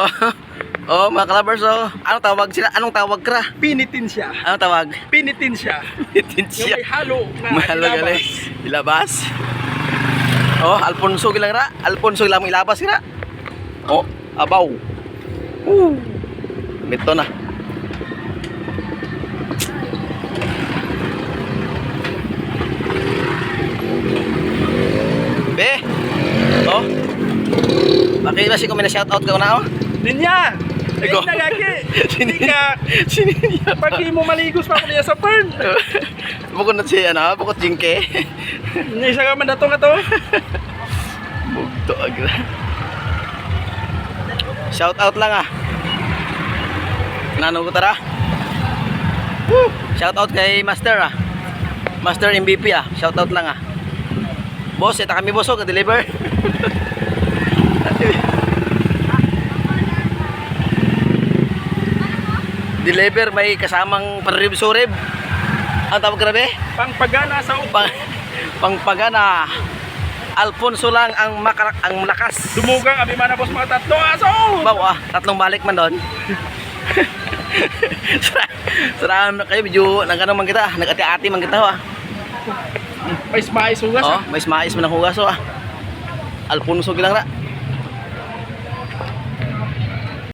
Oh, oh mga kalabers, oh. Anong tawag sila? Anong tawag kra? Pinitin siya. Anong tawag? Pinitin siya. Pinitin Yung siya. may halo na Mahalo gali. Ilabas. Oh, Alfonso gilang ra. Alfonso gilang ilabas kira. Oh, abaw. Mito na. Be. Oh. Bakit ba si ko may na-shoutout ka na oh? Ninya! Ikaw. Ay, nagagi! Hindi ka! Siniya. Pag di mo maligos pa ako niya sa fern! Bukod na si ano, bukod jingke. Isa ka man dato nga to! Bugto agra. Shout out lang ah. Nano ko tara. Shout out kay Master ah. Master MVP ah. Shout out lang ah. Boss, ito kami boss, ka-deliver. Deliver may kasamang panrib-surib. Ang tawag grabe? Pangpagana sa upang! Pangpagana. Alfonso lang ang malakas. Dumugang abi man na boss mga tatlo aso! Bawa, tatlong balik man doon. Sarahan na kayo, medyo nagano man kita, nagati-ati man kita ah. Mais hugas Oh, mais mais man ang hugas oh. Alfonso gilang ra.